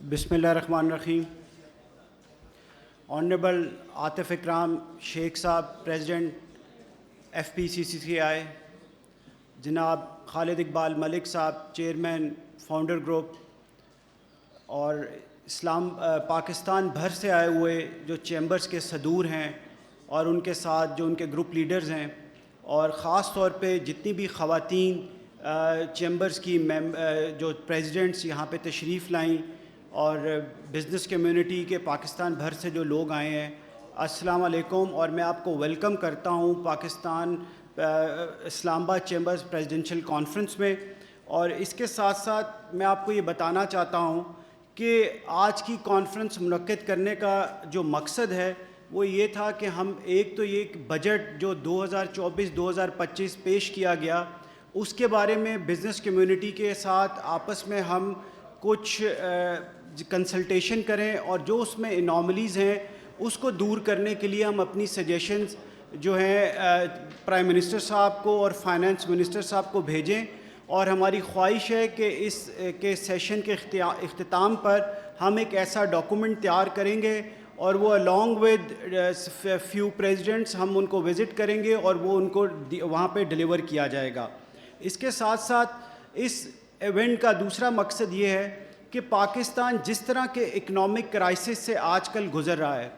Bismillahirrahmanirrahim. Honorable Atif Ikram Sheikh Saab, President FPCCI, Janab Khalid Iqbal Malik Saab, Chairman Founder Group, اور پاکستان بھر سے آئے ہوئے جو چیمبرز کے صدور ہیں اور ان کے ساتھ جو ان کے گروپ لیڈرز ہیں، اور خاص طور پہ جتنی بھی خواتین چیمبرز کی جو پریزیڈنٹس یہاں پہ تشریف لائیں، اور بزنس کمیونٹی کے پاکستان بھر سے جو لوگ آئے ہیں، السلام علیکم، اور میں آپ کو ویلکم کرتا ہوں پاکستان اسلام آباد چیمبرز پریزیڈنشل کانفرنس میں۔ اور اس کے ساتھ ساتھ میں آپ کو یہ بتانا چاہتا ہوں کہ آج کی کانفرنس منعقد کرنے کا جو مقصد ہے وہ یہ تھا کہ ہم ایک تو یہ بجٹ جو 2024-2025 پیش کیا گیا اس کے بارے میں بزنس کمیونٹی کے ساتھ آپس میں ہم کچھ کنسلٹیشن کریں، اور جو اس میں اناملیز ہیں اس کو دور کرنے کے لیے ہم اپنی سجیشنز جو ہیں پرائم منسٹر صاحب کو اور فائنانس منسٹر صاحب کو بھیجیں، اور ہماری خواہش ہے کہ اس کے سیشن کے اختتام پر ہم ایک ایسا ڈاکومنٹ تیار کریں گے، اور وہ along with few presidents ہم ان کو وزٹ کریں گے اور وہ ان کو وہاں پہ ڈیلیور کیا جائے گا۔ اس کے ساتھ ساتھ اس ایونٹ کا دوسرا مقصد یہ ہے کہ پاکستان جس طرح کے اکنامک کرائسس سے آج کل گزر رہا ہے،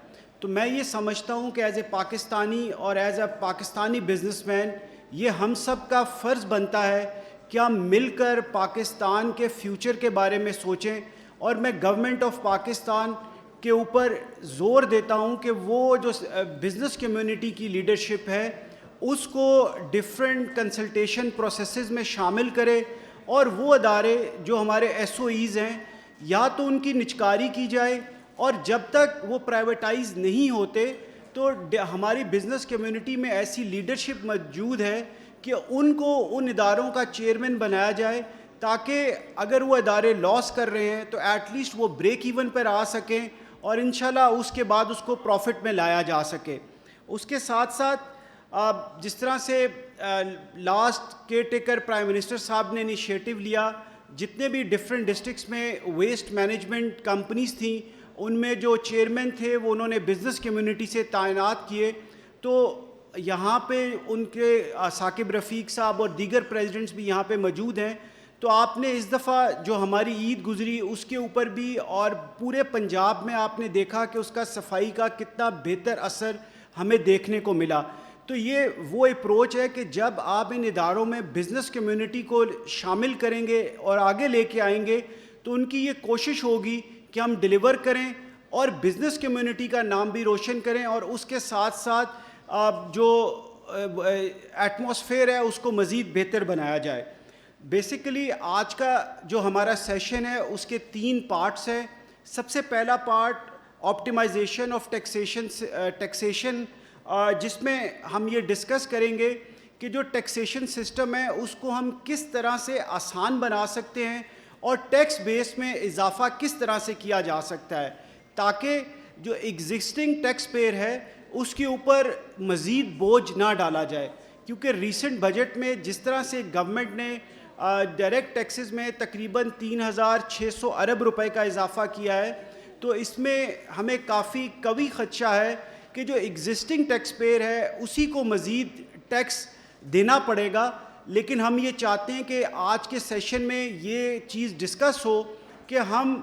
تو میں یہ سمجھتا ہوں کہ ایز اے پاکستانی اور as a Pakistani business man یہ ہم سب کا فرض بنتا ہے کہ ہم مل کر پاکستان کے فیوچر کے بارے میں سوچیں، اور میں گورنمنٹ آف پاکستان کے اوپر زور دیتا ہوں کہ وہ جو بزنس کمیونٹی کی لیڈرشپ ہے اس کو ڈفرینٹ کنسلٹیشن پروسیسز میں شامل کرے، اور وہ ادارے جو ہمارے ایس او ایز ہیں یا تو ان کی نجکاری کی جائے، اور جب تک وہ پرائیویٹائز نہیں ہوتے تو ہماری بزنس کمیونٹی میں ایسی لیڈرشپ موجود ہے کہ ان کو ان اداروں کا چیئرمین بنایا جائے، تاکہ اگر وہ ادارے لاس کر رہے ہیں تو ایٹ لیسٹ وہ بریک ایون پر آ سکیں، اور انشاءاللہ اس کے بعد اس کو پروفٹ میں لایا جا سکے۔ اس کے ساتھ ساتھ جس طرح سے last care taker prime minister صاحب نے انیشیٹو لیا، جتنے بھی ڈفرینٹ ڈسٹرکٹس میں ویسٹ مینجمنٹ کمپنیز تھیں ان میں جو چیئرمین تھے وہ انہوں نے بزنس کمیونٹی سے تعینات کیے، تو یہاں پہ ان کے ثاقب رفیق صاحب اور دیگر پریزیڈنٹس بھی یہاں پہ موجود ہیں، تو آپ نے اس دفعہ جو ہماری عید گزری اس کے اوپر بھی اور پورے پنجاب میں آپ نے دیکھا کہ اس کا صفائی کا کتنا بہتر اثر ہمیں دیکھنے کو ملا۔ تو یہ وہ اپروچ ہے کہ جب آپ ان اداروں میں بزنس کمیونٹی کو شامل کریں گے اور آگے لے کے آئیں گے تو ان کی یہ کوشش ہوگی کہ ہم ڈیلیور کریں اور بزنس کمیونٹی کا نام بھی روشن کریں، اور اس کے ساتھ ساتھ جو ایٹماسفیئر ہے اس کو مزید بہتر بنایا جائے۔ بیسیکلی آج کا جو ہمارا سیشن ہے اس کے 3 پارٹس ہیں۔ سب سے پہلا پارٹ آپٹیمائزیشن آف ٹیکسیشن، جس میں ہم یہ ڈسکس کریں گے کہ جو ٹیکسیشن سسٹم ہے اس کو ہم کس طرح سے آسان بنا سکتے ہیں اور ٹیکس بیس میں اضافہ کس طرح سے کیا جا سکتا ہے، تاکہ جو ایگزسٹنگ ٹیکس پیئر ہے اس کے اوپر مزید بوجھ نہ ڈالا جائے، کیونکہ ریسنٹ بجٹ میں جس طرح سے گورنمنٹ نے ڈائریکٹ ٹیکسز میں تقریباً 3600 ارب روپے کا اضافہ کیا ہے، تو اس میں ہمیں کافی قوی خدشہ ہے کہ جو ایگزسٹنگ ٹیکس پیئر ہے اسی کو مزید ٹیکس دینا پڑے گا۔ لیکن ہم یہ چاہتے ہیں کہ آج کے سیشن میں یہ چیز ڈسکس ہو کہ ہم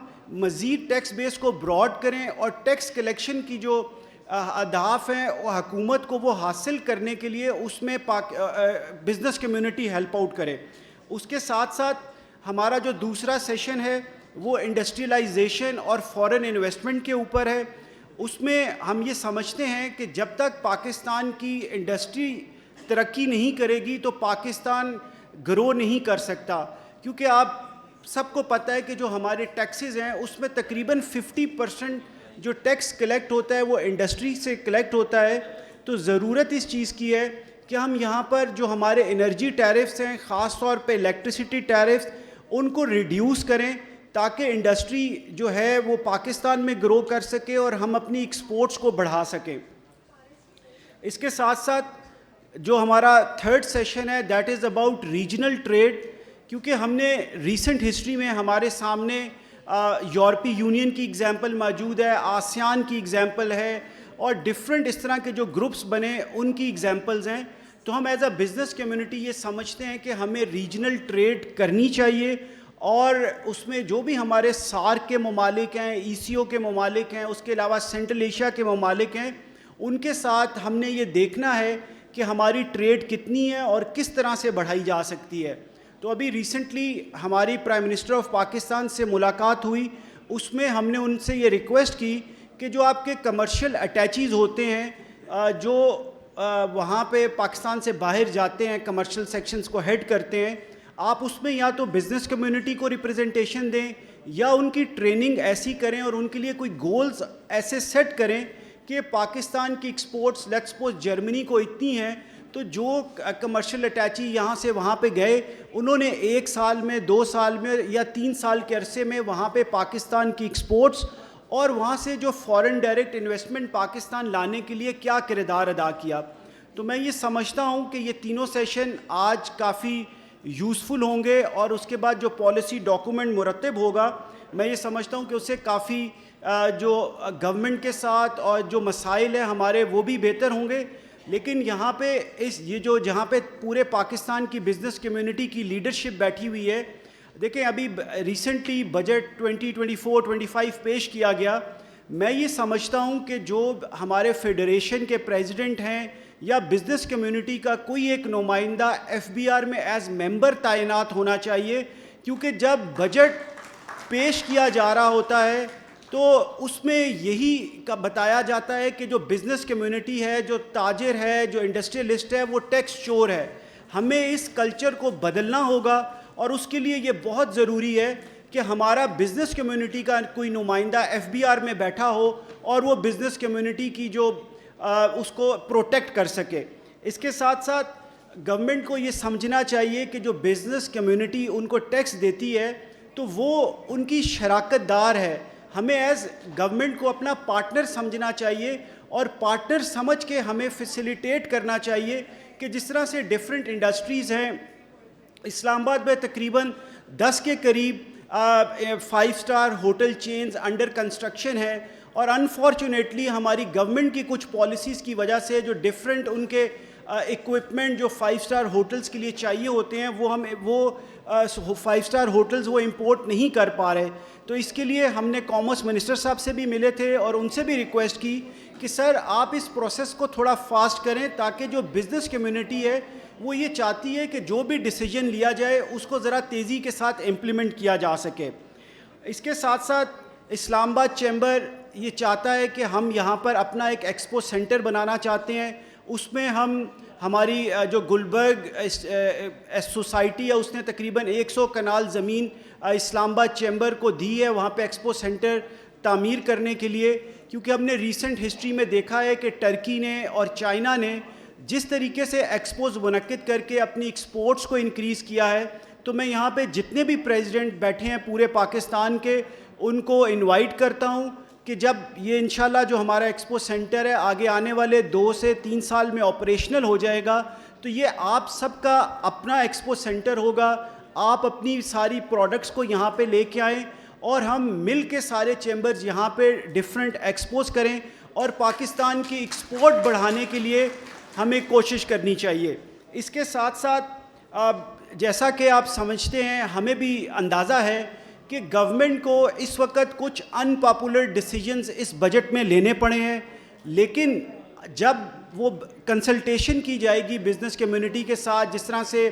مزید ٹیکس بیس کو براڈ کریں، اور ٹیکس کلیکشن کی جو اہداف ہیں وہ حکومت کو وہ حاصل کرنے کے لیے اس میں بزنس کمیونٹی ہیلپ آؤٹ کرے۔ اس کے ساتھ ساتھ ہمارا جو دوسرا سیشن ہے وہ انڈسٹریلائزیشن اور فورن انویسٹمنٹ کے اوپر ہے۔ اس میں ہم یہ سمجھتے ہیں کہ جب تک پاکستان کی انڈسٹری ترقی نہیں کرے گی تو پاکستان گرو نہیں کر سکتا، کیونکہ آپ سب کو پتہ ہے کہ جو ہمارے ٹیکسز ہیں اس میں تقریباً 50% جو ٹیکس کلیکٹ ہوتا ہے وہ انڈسٹری سے کلیکٹ ہوتا ہے۔ تو ضرورت اس چیز کی ہے کہ ہم یہاں پر جو ہمارے انرجی ٹیرفز ہیں، خاص طور پہ الیکٹریسٹی ٹیرفز، ان کو ریڈیوس کریں تاکہ انڈسٹری جو ہے وہ پاکستان میں گرو کر سکے اور ہم اپنی ایکسپورٹس کو بڑھا سکیں۔ اس کے ساتھ ساتھ جو ہمارا تھرڈ سیشن ہے that is about regional trade, کیونکہ ہم نے ریسنٹ ہسٹری میں ہمارے سامنے یورپی یونین کی اگزامپل موجود ہے, آسیان کی اگزامپل ہے, اور ڈفرینٹ اس طرح کے جو گروپس بنے ان کی اگزامپلز ہیں. تو ہم ایز اے بزنس کمیونٹی یہ سمجھتے ہیں کہ ہمیں ریجنل ٹریڈ کرنی چاہیے, اور اس میں جو بھی ہمارے سارک کے ممالک ہیں, ای سی او کے ممالک ہیں, اس کے علاوہ سینٹرل ایشیا کے ممالک ہیں, ان کے ساتھ ہم نے یہ دیکھنا ہے کہ ہماری ٹریڈ کتنی ہے اور کس طرح سے بڑھائی جا سکتی ہے. تو ابھی ریسنٹلی ہماری پرائم منسٹر آف پاکستان سے ملاقات ہوئی, اس میں ہم نے ان سے یہ ریکویسٹ کی کہ جو آپ کے کمرشل اٹیچیز ہوتے ہیں جو وہاں پہ پاکستان سے باہر جاتے ہیں, کمرشل سیکشنز کو ہیڈ کرتے ہیں, آپ اس میں یا تو بزنس کمیونٹی کو ریپرزنٹیشن دیں یا ان کی ٹریننگ ایسی کریں اور ان کے لیے کوئی گولز ایسے سیٹ کریں کہ پاکستان کی ایکسپورٹس لیٹس سپوز جرمنی کو اتنی ہیں, تو جو کمرشل اٹیچی یہاں سے وہاں پہ گئے انہوں نے 1 سال میں 2 سال میں یا 3 سال کے عرصے میں وہاں پہ پاکستان کی ایکسپورٹس اور وہاں سے جو فارن ڈائریکٹ انویسٹمنٹ پاکستان لانے کے لیے کیا کردار ادا کیا. تو میں یہ سمجھتا ہوں کہ یہ تینوں سیشن آج کافی یوزفل ہوں گے, اور اس کے بعد جو پالیسی ڈاکومنٹ مرتب ہوگا میں یہ سمجھتا ہوں کہ اس سے کافی جو گورنمنٹ کے ساتھ اور جو مسائل ہیں ہمارے وہ بھی بہتر ہوں گے. لیکن یہاں پہ جہاں پہ پورے پاکستان کی بزنس کمیونٹی کی لیڈرشپ بیٹھی ہوئی ہے, دیکھیں ابھی ریسنٹلی بجٹ 2024-25 پیش کیا گیا. میں یہ سمجھتا ہوں کہ جو ہمارے فیڈریشن کے پریزیڈنٹ ہیں یا بزنس کمیونٹی کا کوئی ایک نمائندہ ایف بی آر میں ایز ممبر تعینات ہونا چاہیے, کیونکہ جب بجٹ پیش کیا جا رہا ہوتا ہے تو اس میں یہی بتایا جاتا ہے کہ جو بزنس کمیونٹی ہے, جو تاجر ہے, جو انڈسٹریلسٹ ہے, وہ ٹیکس چور ہے. ہمیں اس کلچر کو بدلنا ہوگا, اور اس کے لیے یہ بہت ضروری ہے کہ ہمارا بزنس کمیونٹی کا کوئی نمائندہ ایف بی آر میں بیٹھا ہو اور وہ بزنس کمیونٹی کی جو اس کو پروٹیکٹ کر سکے. اس کے ساتھ ساتھ گورنمنٹ کو یہ سمجھنا چاہیے کہ جو بزنس کمیونٹی ان کو ٹیکس دیتی ہے تو وہ ان کی شراکت دار ہے. ہمیں ایز گورنمنٹ کو اپنا پارٹنر سمجھنا چاہیے, اور پارٹنر سمجھ کے ہمیں فیسیلیٹیٹ کرنا چاہیے کہ جس طرح سے ڈفرینٹ انڈسٹریز ہیں. اسلام آباد میں تقریباً 10 کے قریب 5 star hotel chains under construction ہے, اور انفارچونیٹلی ہماری گورنمنٹ کی کچھ پالیسیز کی وجہ سے جو ڈفرینٹ ان کے ایکوپمنٹ جو 5 اسٹار ہوٹلز کے لیے چاہیے ہوتے ہیں وہ 5 اسٹار ہوٹلز وہ امپورٹ نہیں کر پا رہے. تو اس کے لیے ہم نے کامرس منسٹر صاحب سے بھی ملے تھے اور ان سے بھی ریکویسٹ کی کہ سر آپ اس پروسیس کو تھوڑا فاسٹ کریں, تاکہ جو بزنس کمیونٹی ہے وہ یہ چاہتی ہے کہ جو بھی ڈیسیجن لیا جائے اس کو ذرا تیزی کے ساتھ امپلیمنٹ کیا جا سکے. اس کے ساتھ ساتھ اسلام آباد چیمبر یہ چاہتا ہے کہ ہم یہاں پر اپنا ایک ایکسپو سینٹر بنانا چاہتے ہیں. اس میں ہماری جو گلبرگ سوسائٹی ہے اس نے تقریباً 100 کنال زمین اسلام آباد چیمبر کو دی ہے وہاں پہ ایکسپو سینٹر تعمیر کرنے کے لیے, کیونکہ ہم نے ریسنٹ ہسٹری میں دیکھا ہے کہ ٹرکی نے اور چائنا نے جس طریقے سے ایکسپوز منعقد کر کے اپنی ایکسپورٹس کو انکریز کیا ہے. تو میں یہاں پہ جتنے بھی پریزیڈنٹ بیٹھے ہیں پورے پاکستان کے, ان کو انوائٹ کرتا ہوں کہ جب یہ انشاءاللہ جو ہمارا ایکسپو سینٹر ہے آگے آنے والے 2 سے 3 سال میں آپریشنل ہو جائے گا, تو یہ آپ سب کا اپنا ایکسپو سینٹر ہوگا. آپ اپنی ساری پروڈکٹس کو یہاں پہ لے کے آئیں اور ہم مل کے سارے چیمبرز یہاں پہ ڈفرینٹ ایکسپوز کریں, اور پاکستان کی ایکسپورٹ بڑھانے کے لیے ہمیں کوشش کرنی چاہیے. اس کے ساتھ ساتھ جیسا کہ آپ سمجھتے ہیں, ہمیں بھی اندازہ ہے کہ گورنمنٹ کو اس وقت کچھ ان پاپولر ڈیسیجنز اس بجٹ میں لینے پڑے ہیں, لیکن جب وہ کنسلٹیشن کی جائے گی بزنس کمیونٹی کے ساتھ, جس طرح سے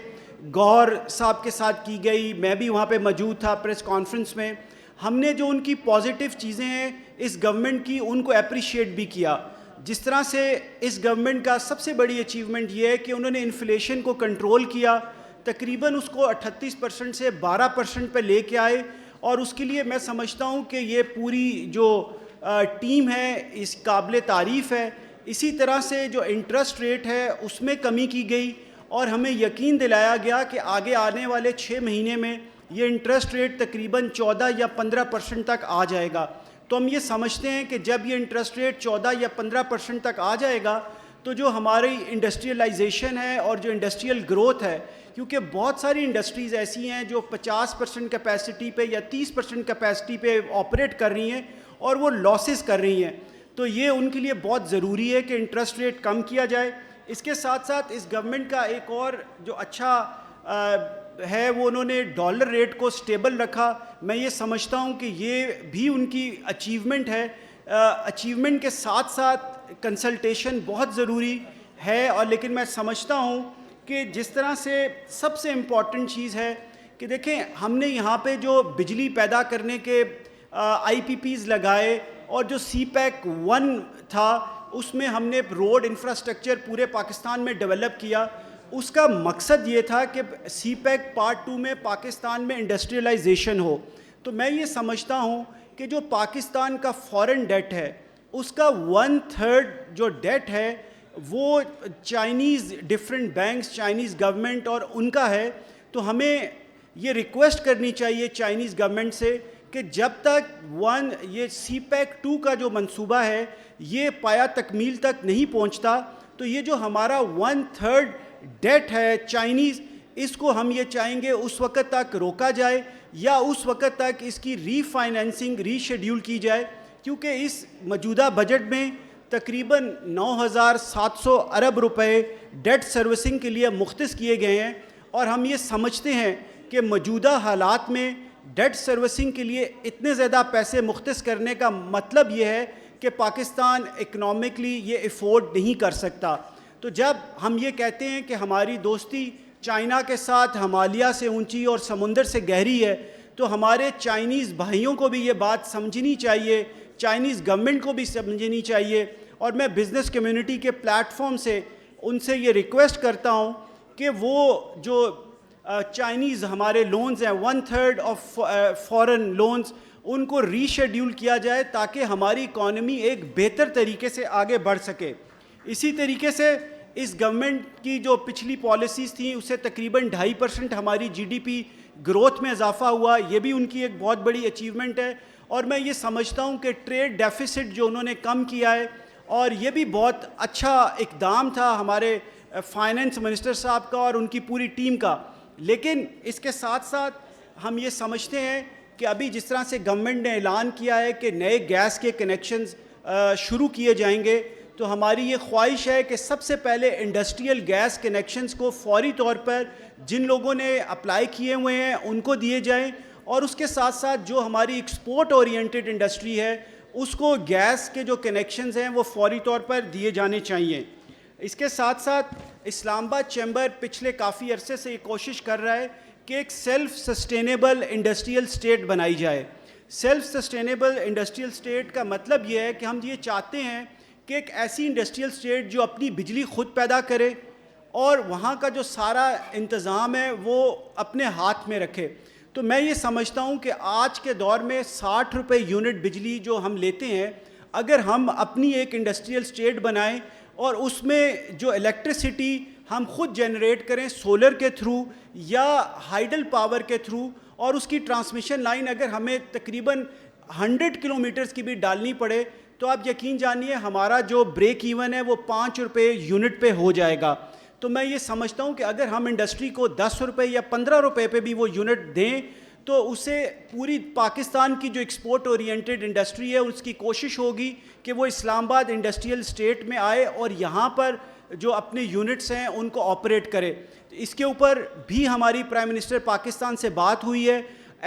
گور صاحب کے ساتھ کی گئی, میں بھی وہاں پہ موجود تھا پریس کانفرنس میں, ہم نے جو ان کی پازیٹیو چیزیں ہیں اس گورنمنٹ کی ان کو اپریشیٹ بھی کیا. جس طرح سے اس گورنمنٹ کا سب سے بڑی اچیومنٹ یہ ہے کہ انہوں نے انفلیشن کو کنٹرول کیا, تقریباً اس کو 38% سے 12% پہ لے کے آئے, اور اس کے لیے میں سمجھتا ہوں کہ یہ پوری جو ٹیم ہے اس قابل تعریف ہے. اسی طرح سے جو انٹرسٹ ریٹ ہے اس میں کمی کی گئی, اور ہمیں یقین دلایا گیا کہ آگے آنے والے 6 مہینے میں یہ انٹرسٹ ریٹ تقریباً 14 یا 15% تک آ جائے گا. تو ہم یہ سمجھتے ہیں کہ جب یہ انٹرسٹ ریٹ 14 یا 15% تک آ جائے گا تو جو ہماری انڈسٹریلائزیشن ہے اور جو انڈسٹریل گروتھ ہے، کیونکہ بہت ساری انڈسٹریز ایسی ہیں جو 50% کیپیسٹی پہ یا 30% کیپیسٹی پہ آپریٹ کر رہی ہیں اور وہ لاسز کر رہی ہیں، تو یہ ان کے لیے بہت ضروری ہے کہ انٹرسٹ ریٹ کم کیا جائے. اس کے ساتھ ساتھ اس گورنمنٹ کا ایک اور جو اچھا ہے وہ انہوں نے ڈالر ریٹ کو سٹیبل رکھا. میں یہ سمجھتا ہوں کہ یہ بھی ان کی اچیومنٹ ہے. اچیومنٹ کے ساتھ ساتھ کنسلٹیشن بہت ضروری ہے، اور لیکن میں سمجھتا ہوں کہ جس طرح سے سب سے امپورٹنٹ چیز ہے کہ دیکھیں ہم نے یہاں پہ جو بجلی پیدا کرنے کے آئی پی پیز لگائے اور جو سی پیک 1 تھا اس میں ہم نے روڈ انفراسٹرکچر پورے پاکستان میں ڈیولپ کیا. اس کا مقصد یہ تھا کہ سی پیک پارٹ 2 میں پاکستان میں انڈسٹریلائزیشن ہو. تو میں یہ سمجھتا ہوں کہ جو پاکستان کا فارن ڈیٹ ہے اس کا 1/3 جو ڈیٹ ہے وہ Chinese different banks, Chinese government اور ان کا ہے. تو ہمیں یہ ریکویسٹ کرنی چاہیے چائنیز گورنمنٹ سے کہ جب تک یہ سی پیک 2 کا جو منصوبہ ہے یہ پایا تکمیل تک نہیں پہنچتا تو یہ جو ہمارا 1/3 ڈیٹ ہے چائنیز، اس کو ہم یہ چاہیں گے اس وقت تک روکا جائے یا اس وقت تک اس کی ری فائنینسنگ ری شیڈیول کی جائے، کیونکہ اس موجودہ بجٹ میں تقریباً 9,700 ارب روپے ڈیٹ سروسنگ کے لیے مختص کیے گئے ہیں. اور ہم یہ سمجھتے ہیں کہ موجودہ حالات میں ڈیٹ سروسنگ کے لیے اتنے زیادہ پیسے مختص کرنے کا مطلب یہ ہے کہ پاکستان اکنامکلی یہ افورڈ نہیں کر سکتا. تو جب ہم یہ کہتے ہیں کہ ہماری دوستی چائنا کے ساتھ ہمالیہ سے اونچی اور سمندر سے گہری ہے، تو ہمارے چائنیز بھائیوں کو بھی یہ بات سمجھنی چاہیے، چائنیز گورنمنٹ کو بھی سمجھنی چاہیے. اور میں بزنس کمیونٹی کے پلیٹ فارم سے ان سے یہ ریکویسٹ کرتا ہوں کہ وہ جو چائنیز ہمارے لونز ہیں 1/3 آف فارن لونز ان کو ری شیڈیول کیا جائے تاکہ ہماری اکانومی ایک بہتر طریقے سے آگے بڑھ سکے. اسی طریقے سے اس گورنمنٹ کی جو پچھلی پالیسیز تھیں اس سے تقریباً 2.5% ہماری جی ڈی پی گروتھ میں اضافہ ہوا، یہ بھی ان کی ایک بہت بڑی اچیومنٹ ہے. اور میں یہ سمجھتا ہوں کہ ٹریڈ ڈیفیسٹ جو انہوں نے کم کیا ہے، اور یہ بھی بہت اچھا اقدام تھا ہمارے فائنینس منسٹر صاحب کا اور ان کی پوری ٹیم کا. لیکن اس کے ساتھ ساتھ ہم یہ سمجھتے ہیں کہ ابھی جس طرح سے گورنمنٹ نے اعلان کیا ہے کہ نئے گیس کے کنیکشنز شروع کیے جائیں گے، تو ہماری یہ خواہش ہے کہ سب سے پہلے انڈسٹریل گیس کنیکشنز کو فوری طور پر جن لوگوں نے اپلائی کیے ہوئے ہیں ان کو دیے جائیں، اور اس کے ساتھ ساتھ جو ہماری ایکسپورٹ اورینٹڈ انڈسٹری ہے اس کو گیس کے جو کنیکشنز ہیں وہ فوری طور پر دیے جانے چاہیے. اس کے ساتھ ساتھ اسلام آباد چیمبر پچھلے کافی عرصے سے یہ کوشش کر رہا ہے کہ ایک سیلف سسٹینیبل انڈسٹریل اسٹیٹ بنائی جائے. سیلف سسٹینیبل انڈسٹریل اسٹیٹ کا مطلب یہ ہے کہ ہم یہ چاہتے ہیں کہ ایک ایسی انڈسٹریل اسٹیٹ جو اپنی بجلی خود پیدا کرے اور وہاں کا جو سارا انتظام ہے وہ اپنے ہاتھ میں رکھے. تو میں یہ سمجھتا ہوں کہ آج کے دور میں 60 روپے یونٹ بجلی جو ہم لیتے ہیں، اگر ہم اپنی ایک انڈسٹریل اسٹیٹ بنائیں اور اس میں جو الیکٹریسٹی ہم خود جنریٹ کریں سولر کے تھرو یا ہائیڈل پاور کے تھرو، اور اس کی ٹرانسمیشن لائن اگر ہمیں تقریباً 100 کلومیٹرز کی بھی ڈالنی پڑے تو آپ یقین جانیے ہمارا جو بریک ایون ہے وہ 5 روپے یونٹ پہ ہو جائے گا. تو میں یہ سمجھتا ہوں کہ اگر ہم انڈسٹری کو 10 روپے یا 15 روپے پہ بھی وہ یونٹ دیں تو اسے پوری پاکستان کی جو ایکسپورٹ اورینٹڈ انڈسٹری ہے اس کی کوشش ہوگی کہ وہ اسلام آباد انڈسٹریل اسٹیٹ میں آئے اور یہاں پر جو اپنے یونٹس ہیں ان کو آپریٹ کرے. اس کے اوپر بھی ہماری پرائم منسٹر پاکستان سے بات ہوئی ہے،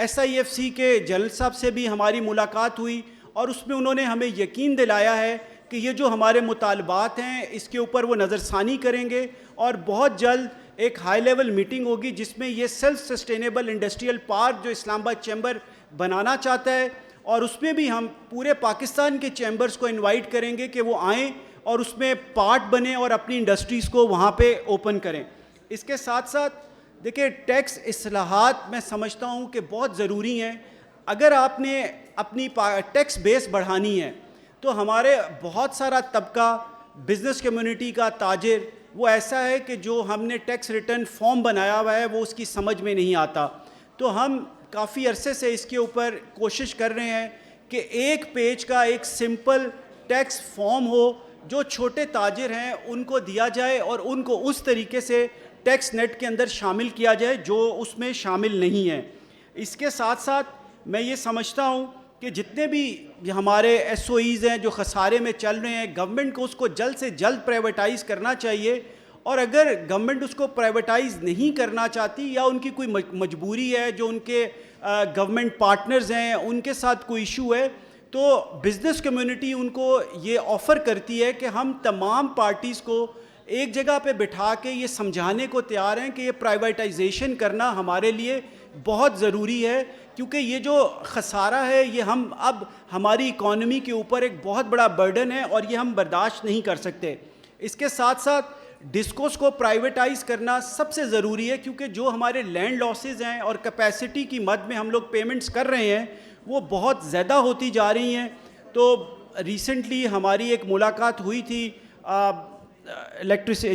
SIFC کے جنرل صاحب سے بھی ہماری ملاقات ہوئی اور اس میں انہوں نے ہمیں یقین دلایا ہے کہ یہ جو ہمارے مطالبات ہیں اس کے اوپر وہ نظر ثانی کریں گے اور بہت جلد ایک ہائی لیول میٹنگ ہوگی جس میں یہ سیلف سسٹینیبل انڈسٹریل پارک جو اسلام آباد چیمبر بنانا چاہتا ہے، اور اس میں بھی ہم پورے پاکستان کے چیمبرز کو انوائٹ کریں گے کہ وہ آئیں اور اس میں پارٹ بنیں اور اپنی انڈسٹریز کو وہاں پہ اوپن کریں. اس کے ساتھ ساتھ دیکھیں ٹیکس اصلاحات میں سمجھتا ہوں کہ بہت ضروری ہیں. اگر آپ نے اپنی ٹیکس بیس بڑھانی ہے تو ہمارے بہت سارا طبقہ بزنس کمیونٹی کا تاجر وہ ایسا ہے کہ جو ہم نے ٹیکس ریٹرن فارم بنایا ہوا ہے وہ اس کی سمجھ میں نہیں آتا. تو ہم کافی عرصے سے اس کے اوپر کوشش کر رہے ہیں کہ ایک پیج کا ایک سمپل ٹیکس فارم ہو جو چھوٹے تاجر ہیں ان کو دیا جائے اور ان کو اس طریقے سے ٹیکس نیٹ کے اندر شامل کیا جائے جو اس میں شامل نہیں ہے. اس کے ساتھ ساتھ میں یہ سمجھتا ہوں کہ جتنے بھی ہمارے ایس او ایز ہیں جو خسارے میں چل رہے ہیں, گورنمنٹ کو اس کو جلد سے جلد پرائیویٹائز کرنا چاہیے, اور اگر گورنمنٹ اس کو پرائیویٹائز نہیں کرنا چاہتی یا ان کی کوئی مجبوری ہے, جو ان کے گورنمنٹ پارٹنرز ہیں ان کے ساتھ کوئی ایشو ہے, تو بزنس کمیونٹی ان کو یہ آفر کرتی ہے کہ ہم تمام پارٹیز کو ایک جگہ پہ بٹھا کے یہ سمجھانے کو تیار ہیں کہ یہ پرائیویٹائزیشن کرنا ہمارے لیے بہت ضروری ہے, کیونکہ یہ جو خسارہ ہے یہ اب ہماری اکانومی کے اوپر ایک بہت بڑا برڈن ہے اور یہ ہم برداشت نہیں کر سکتے. اس کے ساتھ ساتھ ڈسکوز کو پرائیویٹائز کرنا سب سے ضروری ہے, کیونکہ جو ہمارے لینڈ لاسز ہیں اور کیپیسٹی کی مد میں ہم لوگ پیمنٹس کر رہے ہیں وہ بہت زیادہ ہوتی جا رہی ہیں. تو ریسنٹلی ہماری ایک ملاقات ہوئی تھی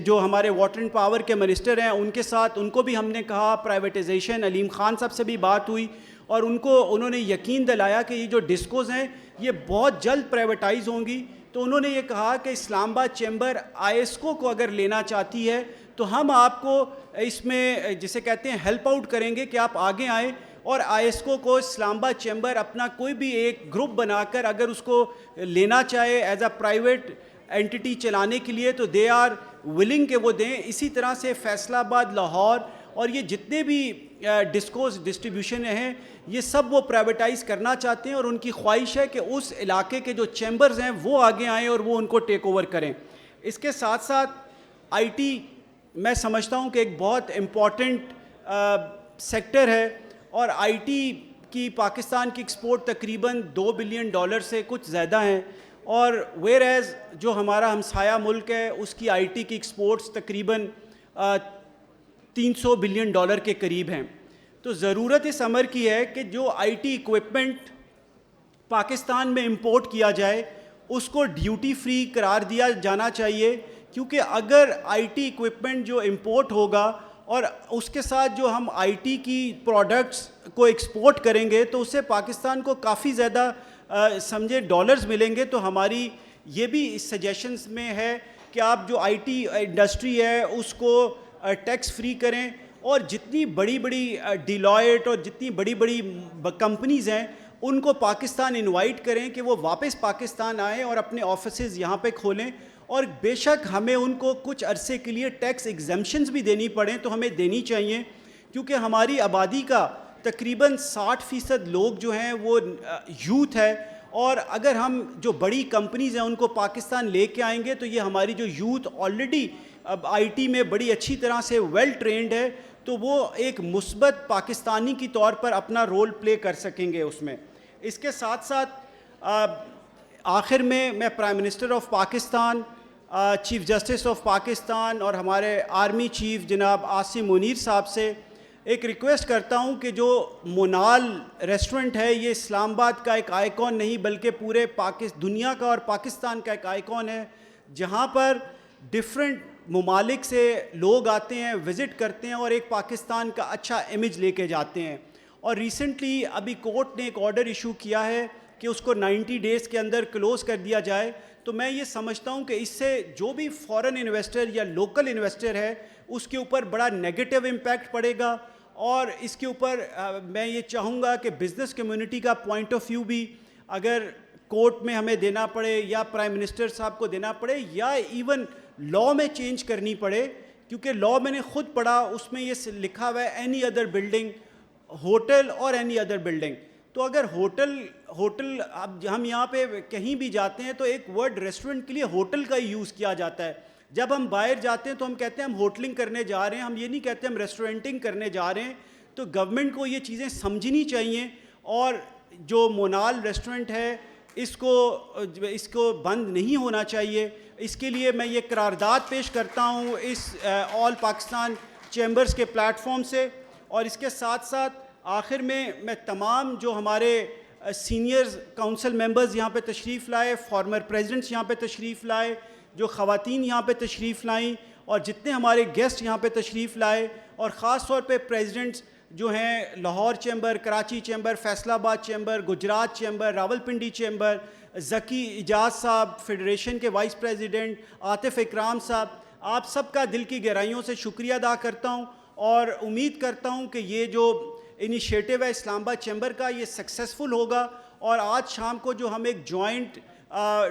جو ہمارے واٹر اینڈ پاور کے منسٹر ہیں ان کے ساتھ, ان کو بھی ہم نے کہا پرائیویٹائزیشن, علیم خان صاحب سے بھی بات ہوئی اور انہوں نے یقین دلایا کہ یہ جو ڈسکوز ہیں یہ بہت جلد پرائیویٹائز ہوں گی. تو انہوں نے یہ کہا کہ اسلام آباد چیمبر آئیسکو کو اگر لینا چاہتی ہے تو ہم آپ کو اس میں جسے کہتے ہیں ہیلپ آؤٹ کریں گے کہ آپ آگے آئیں, اور آئیسکو کو اسلام آباد چیمبر اپنا کوئی بھی ایک گروپ بنا کر اگر اس کو لینا چاہے ایز اے پرائیویٹ اینٹی چلانے کے لیے تو دے آر ولنگ کہ وہ دیں. اسی طرح سے فیصل آباد, لاہور اور یہ جتنے بھی ڈسکوز ڈسٹریبیوشن ہیں یہ سب وہ پرائیویٹائز کرنا چاہتے ہیں, اور ان کی خواہش ہے کہ اس علاقے کے جو چیمبرز ہیں وہ آگے آئیں اور وہ ان کو ٹیک اوور کریں. اس کے ساتھ ساتھ آئی ٹی میں سمجھتا ہوں کہ ایک بہت امپورٹنٹ سیکٹر ہے, اور آئی ٹی کی پاکستان کی ایکسپورٹ تقریباً $2 بلین سے کچھ زیادہ ہیں, اور ویئر ایز جو ہمارا ہمسایہ ملک ہے اس کی آئی ٹی کی ایکسپورٹس تقریباً $300 بلین کے قریب ہیں. تو ضرورت اس امر کی ہے کہ جو آئی ٹی ایکوپمنٹ پاکستان میں امپورٹ کیا جائے اس کو ڈیوٹی فری قرار دیا جانا چاہیے, کیونکہ اگر آئی ٹی ایکوپمنٹ جو امپورٹ ہوگا اور اس کے ساتھ جو ہم آئی ٹی کی پروڈکٹس کو ایکسپورٹ کریں گے تو اس سے پاکستان کو کافی زیادہ سمجھے ڈالرز ملیں گے. تو ہماری یہ بھی اس سجیشنز میں ہے کہ آپ جو آئی ٹی انڈسٹری ہے اس کو ٹیکس فری کریں, اور جتنی بڑی بڑی ڈیلائٹ اور جتنی بڑی بڑی کمپنیز ہیں ان کو پاکستان انوائٹ کریں کہ وہ واپس پاکستان آئیں اور اپنے آفیسز یہاں پہ کھولیں, اور بے شک ہمیں ان کو کچھ عرصے کے لیے ٹیکس ایگزمپشنز بھی دینی پڑیں تو ہمیں دینی چاہیے, کیونکہ ہماری آبادی کا تقریباً 60% لوگ جو ہیں وہ یوتھ ہے, اور اگر ہم جو بڑی کمپنیز ہیں ان کو پاکستان لے کے آئیں گے تو یہ ہماری جو یوتھ آلریڈی اب آئی ٹی میں بڑی اچھی طرح سے ویل ٹرینڈ ہے تو وہ ایک مثبت پاکستانی کی طور پر اپنا رول پلے کر سکیں گے اس میں. اس کے ساتھ ساتھ آخر میں prime minister of Pakistan, chief justice of Pakistan اور ہمارے آرمی چیف جناب عاصم منیر صاحب سے ایک ریکویسٹ کرتا ہوں کہ جو مونال ریسٹورنٹ ہے یہ اسلام آباد کا ایک آئیکن نہیں بلکہ پورے دنیا کا اور پاکستان کا ایک آئیکن ہے, جہاں پر ڈفرینٹ ممالک سے لوگ آتے ہیں, وزٹ کرتے ہیں اور ایک پاکستان کا اچھا امیج لے کے جاتے ہیں. اور ریسنٹلی ابھی کورٹ نے ایک آرڈر ایشو کیا ہے کہ اس کو 90 ڈیز کے اندر کلوز کر دیا جائے. تو میں یہ سمجھتا ہوں کہ اس سے جو بھی فورن انویسٹر یا لوکل انویسٹر ہے اس کے اوپر بڑا نیگیٹو امپیکٹ پڑے گا, اور اس کے اوپر میں یہ چاہوں گا کہ بزنس کمیونٹی کا پوائنٹ آف ویو بھی اگر کورٹ میں ہمیں دینا پڑے یا پرائم منسٹر صاحب کو دینا پڑے یا ایون لاء میں چینج کرنی پڑے, کیونکہ لاء میں نے خود پڑھا اس میں یہ لکھا ہوا ہے اینی ادر بلڈنگ, ہوٹل اور اینی ادر بلڈنگ. تو اگر ہوٹل اب ہم یہاں پہ کہیں بھی جاتے ہیں تو ایک ورڈ ریسٹورنٹ کے لیے ہوٹل کا ہی یوز کیا جاتا ہے. جب ہم باہر جاتے ہیں تو ہم کہتے ہیں ہم ہوٹلنگ کرنے جا رہے ہیں, ہم یہ نہیں کہتے ہم ریسٹورنٹنگ کرنے جا رہے ہیں. تو گورنمنٹ کو یہ چیزیں سمجھنی چاہیے, اور جو مونال ریسٹورنٹ ہے اس کو بند نہیں ہونا چاہیے. اس کے لیے میں یہ قرارداد پیش کرتا ہوں اس آل پاکستان چیمبرز کے پلیٹ فارم سے. اور اس کے ساتھ ساتھ آخر میں تمام جو ہمارے سینئر کونسل ممبرز یہاں پہ تشریف لائے, فارمر پریزیڈنٹس یہاں پہ تشریف لائے, جو خواتین یہاں پہ تشریف لائیں, اور جتنے ہمارے گیسٹ یہاں پہ تشریف لائے, اور خاص طور پہ پریزیڈنٹس جو ہیں Lahore chamber, Karachi chamber, Faisalabad chamber, Gujrat chamber, Rawalpindi chamber, Zaki Ijaz صاحب فیڈریشن کے وائس پریزیڈنٹ، عاطف اکرام صاحب، آپ سب کا دل کی گہرائیوں سے شکریہ ادا کرتا ہوں اور امید کرتا ہوں کہ یہ جو انیشیٹو ہے اسلام آباد چیمبر کا یہ سکسیسفل ہوگا، اور آج شام کو جو ہم ایک جوائنٹ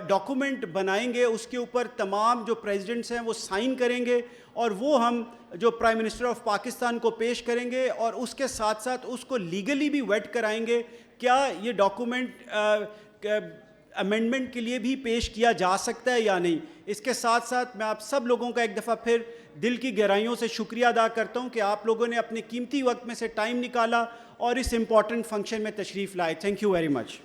ڈاکومنٹ بنائیں گے اس کے اوپر تمام جو پریزیڈنٹس ہیں وہ سائن کریں گے، اور وہ ہم جو پرائم منسٹر آف پاکستان کو پیش کریں گے، اور اس کے ساتھ ساتھ اس کو لیگلی بھی ویٹ کرائیں گے کیا یہ ڈاکومنٹ امینڈمنٹ کے لیے بھی پیش کیا جا سکتا ہے یا نہیں۔ اس کے ساتھ ساتھ میں آپ سب لوگوں کا ایک دفعہ پھر دل کی گہرائیوں سے شکریہ ادا کرتا ہوں کہ آپ لوگوں نے اپنے قیمتی وقت میں سے ٹائم نکالا اور اس امپورٹنٹ فنکشن میں تشریف لائے۔ Thank you very much.